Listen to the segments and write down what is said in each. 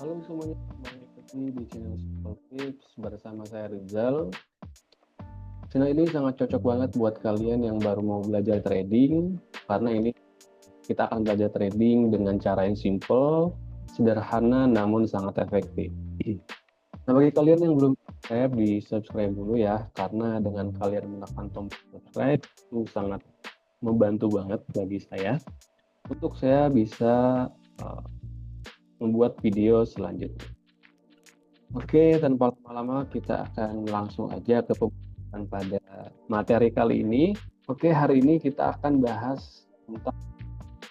Halo semuanya, kembali lagi di channel Simple Tips bersama saya Rizal. Channel ini sangat cocok banget buat kalian yang baru mau belajar trading, karena ini kita akan belajar trading dengan cara yang simple, sederhana, namun sangat efektif. Nah, bagi kalian yang belum subscribe, di subscribe dulu ya, karena dengan kalian menekan tombol subscribe itu sangat membantu banget bagi saya untuk saya bisa uh, membuat video selanjutnya. Oke, tanpa lama-lama kita akan langsung aja ke pembahasan pada materi kali ini. Oke, hari ini kita akan bahas tentang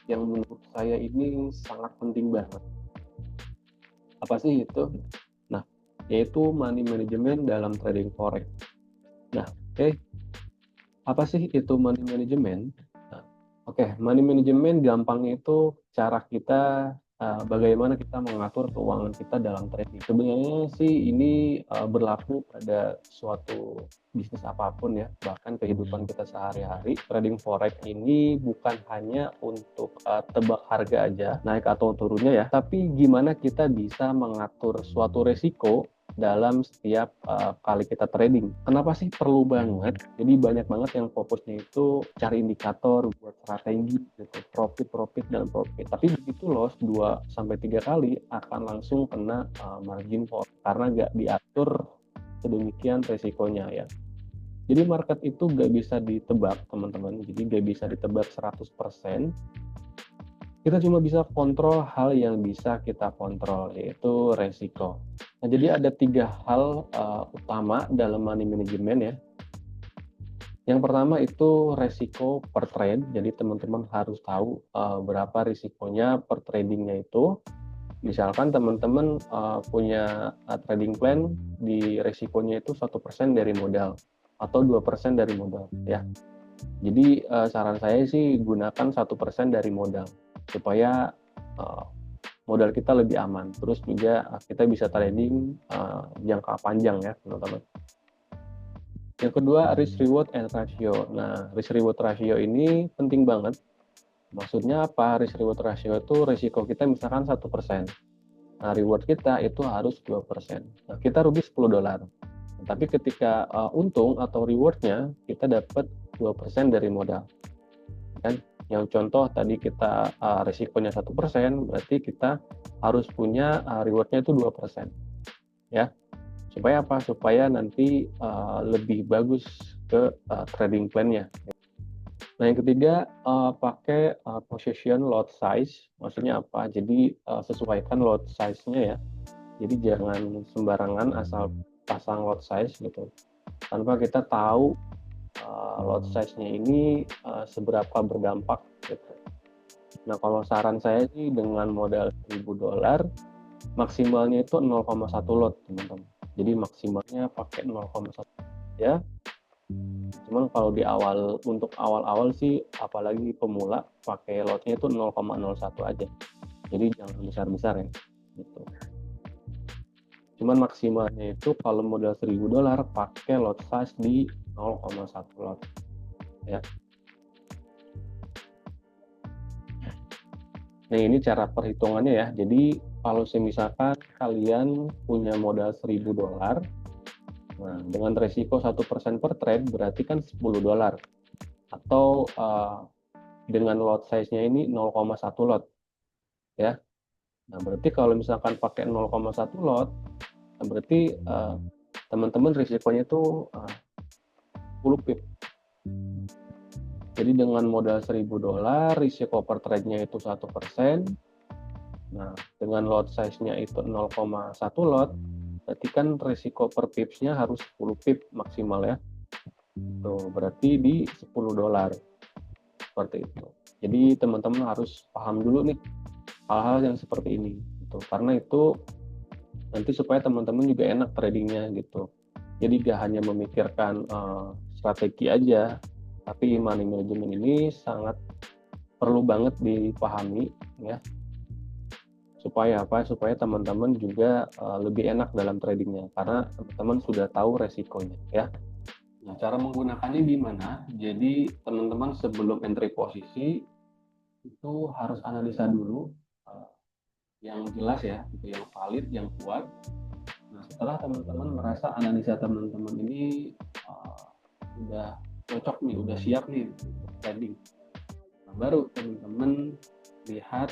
yang menurut saya ini sangat penting banget. Apa sih itu? Nah, yaitu money management dalam trading forex. Nah, apa sih itu money management? Nah, money management gampangnya itu cara kita bagaimana kita mengatur keuangan kita dalam trading. Sebenarnya sih ini berlaku pada suatu bisnis apapun ya, bahkan kehidupan kita sehari-hari. Trading forex ini bukan hanya untuk tebak harga aja, naik atau turunnya ya, tapi gimana kita bisa mengatur suatu resiko dalam setiap kali kita trading. Kenapa sih perlu banget? Jadi banyak banget yang fokusnya itu cari indikator buat strategi gitu, profit dan profit. Tapi begitu loss 2 sampai 3 kali akan langsung kena margin call karena nggak diatur sedemikian resikonya ya. Jadi market itu nggak bisa ditebak teman-teman, jadi nggak bisa ditebak 100%. Kita cuma bisa kontrol hal yang bisa kita kontrol, yaitu resiko. Nah, jadi ada 3 hal utama dalam money management ya. Yang pertama itu resiko per trade, jadi teman-teman harus tahu berapa risikonya per tradingnya itu. Misalkan teman-teman punya trading plan di resikonya itu 1% dari modal atau 2% dari modal ya. Jadi saran saya sih gunakan 1% dari modal supaya modal kita lebih aman. Terus juga kita bisa trading jangka panjang ya teman-teman. Yang kedua, risk reward and ratio. Nah, risk reward ratio ini penting banget. Maksudnya apa? Risk reward ratio itu risiko kita misalkan 1%. Nah, reward kita itu harus 2%. Nah, kita rugi $10. Tapi ketika untung atau rewardnya kita dapat 2% dari modal. Kan? Yang contoh tadi kita risikonya 1%, berarti kita harus punya rewardnya itu 2%. Ya. Supaya apa? Supaya nanti lebih bagus ke trading plan-nya. Nah, yang ketiga, pakai position lot size. Maksudnya apa? Jadi sesuaikan lot size-nya ya. Jadi jangan sembarangan asal pasang lot size gitu. Tanpa kita tahu lot size-nya ini seberapa berdampak gitu. Nah, kalau saran saya sih dengan modal $1.000, maksimalnya itu 0,1 lot, teman-teman. Jadi maksimalnya pakai 0,1 ya. Cuman kalau untuk awal-awal sih apalagi pemula pakai lotnya itu 0,01 aja. Jadi jangan besar-besar ya gitu. Cuman maksimalnya itu kalau modal $1.000 pakai lot size di 0,1 lot ya. Nah, ini cara perhitungannya ya. Jadi kalau misalkan kalian punya modal $1.000, nah dengan resiko 1% per trade berarti kan $10. Atau dengan lot size-nya ini 0,1 lot ya. Nah, berarti kalau misalkan pakai 0,1 lot, nah berarti teman-teman risikonya itu 10 pip. Jadi dengan modal $1.000, risiko per trade-nya itu 1%. Nah, dengan lot size-nya itu 0,1 lot, berarti kan risiko per pips-nya harus 10 pip maksimal ya. Tuh, berarti di $10. Seperti itu. Jadi teman-teman harus paham dulu nih hal-hal yang seperti ini gitu. Karena itu nanti supaya teman-teman juga enak tradingnya gitu. Jadi gak hanya memikirkan strategi aja, tapi money management ini sangat perlu banget dipahami ya. Supaya apa? Supaya teman-teman juga lebih enak dalam tradingnya karena teman-teman sudah tahu resikonya ya. Nah, cara menggunakannya gimana? Jadi teman-teman sebelum entry posisi itu harus analisa dulu yang jelas ya, gitu, yang valid, yang kuat. Nah, setelah teman-teman merasa analisa teman-teman ini udah cocok nih, udah siap nih untuk trading, nah, baru teman-teman lihat,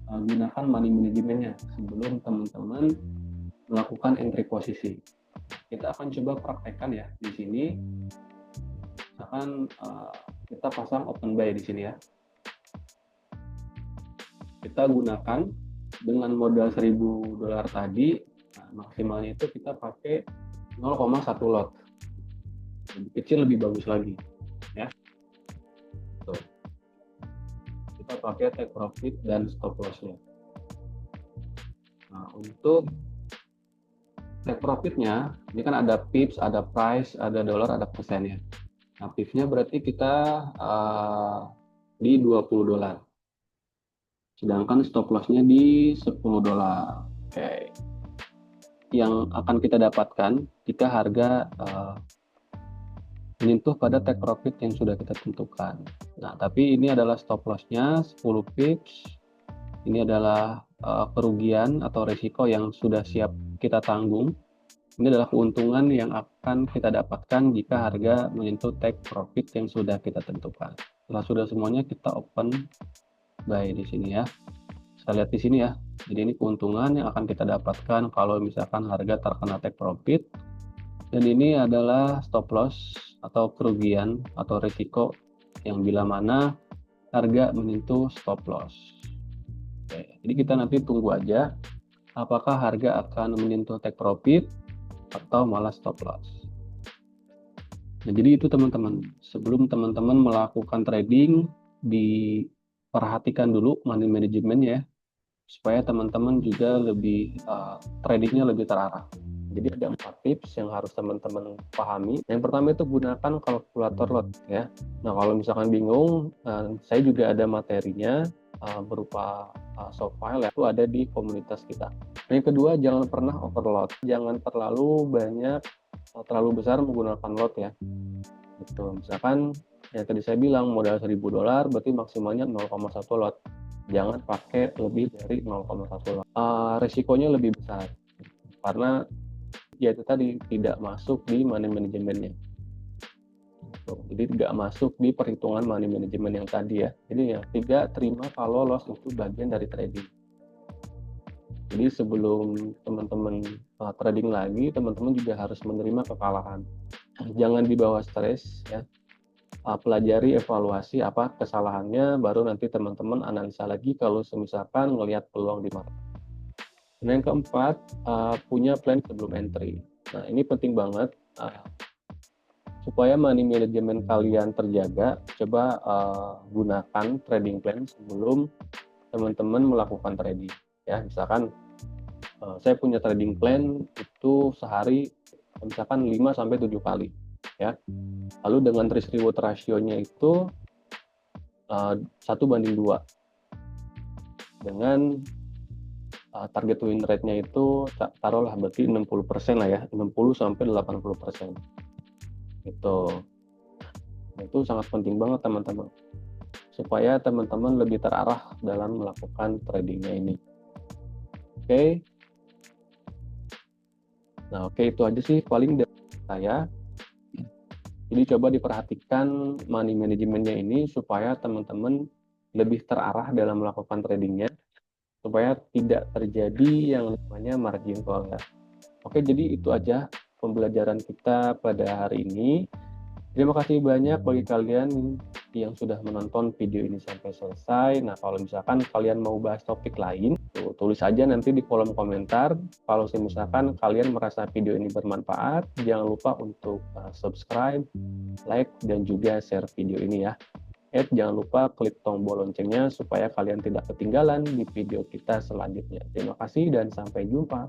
gunakan money manajemennya sebelum teman-teman melakukan entry posisi. Kita akan coba praktekkan ya di sini. Misalkan kita pasang open buy di sini ya. Kita gunakan dengan modal $1.000 tadi, nah, maksimalnya itu kita pakai 0,1 lot. Lebih kecil lebih bagus lagi ya. Tuh. Kita pakai take profit dan stop loss-nya. Nah, untuk take profitnya ini kan ada pips, ada price, ada dollar, ada persennya. Nah, pipsnya berarti kita di $20, sedangkan stop loss-nya di $10. Oke. Yang akan kita dapatkan jika harga menyentuh pada take profit yang sudah kita tentukan. Nah, tapi ini adalah stop loss-nya 10 pips. Ini adalah kerugian atau risiko yang sudah siap kita tanggung. Ini adalah keuntungan yang akan kita dapatkan jika harga menyentuh take profit yang sudah kita tentukan. Setelah sudah semuanya, kita open buy di sini ya. Saya lihat di sini ya. Jadi ini keuntungan yang akan kita dapatkan kalau misalkan harga terkena take profit. Dan ini adalah stop loss atau kerugian atau risiko yang bila mana harga menyentuh stop loss. Oke, jadi kita nanti tunggu aja apakah harga akan menyentuh take profit atau malah stop loss. Nah, jadi itu teman-teman, sebelum teman-teman melakukan trading, diperhatikan dulu money management ya, supaya teman-teman juga lebih tradingnya lebih terarah. Jadi ada 4 tips yang harus teman-teman pahami. Yang pertama itu gunakan kalkulator lot ya. Nah, kalau misalkan bingung, saya juga ada materinya berupa soft file ya, itu ada di komunitas kita. Yang kedua, jangan pernah overload. Jangan terlalu banyak, terlalu besar menggunakan lot ya. Gitu. Misalkan yang tadi saya bilang modal $1.000 berarti maksimalnya 0,1 lot. Jangan pakai lebih dari 0,1 lot. Resikonya lebih besar karena ya itu tadi tidak masuk di money manajemennya. Jadi tidak masuk di perhitungan money management yang tadi ya. Jadi yang tiga, terima kalau loss itu bagian dari trading. Jadi sebelum teman-teman trading lagi, teman-teman juga harus menerima kekalahan. Jangan dibawa stres ya. Pelajari, evaluasi apa kesalahannya, baru nanti teman-teman analisa lagi kalau misalkan ngelihat peluang di market. Nah, yang keempat, punya plan sebelum entry. Nah, ini penting banget supaya money management kalian terjaga. Coba gunakan trading plan sebelum teman-teman melakukan trading. Ya, misalkan saya punya trading plan itu sehari misalkan 5-7 kali. Ya, lalu dengan risk reward ratio-nya itu 1:2 dengan target win rate-nya itu taruhlah berarti 60% lah ya, 60-80%. Itu sangat penting banget teman-teman, supaya teman-teman lebih terarah dalam melakukan tradingnya ini. Oke. Nah, oke, itu aja sih paling dari saya. Jadi coba diperhatikan money manajemennya ini supaya teman-teman lebih terarah dalam melakukan tradingnya, supaya tidak terjadi yang namanya margin call ya. Oke, jadi itu aja pembelajaran kita pada hari ini. Terima kasih banyak bagi kalian yang sudah menonton video ini sampai selesai. Nah, kalau misalkan kalian mau bahas topik lain, tulis aja nanti di kolom komentar. Kalau misalkan kalian merasa video ini bermanfaat, jangan lupa untuk subscribe, like, dan juga share video ini ya. Jangan lupa klik tombol loncengnya supaya kalian tidak ketinggalan di video kita selanjutnya. Terima kasih dan sampai jumpa.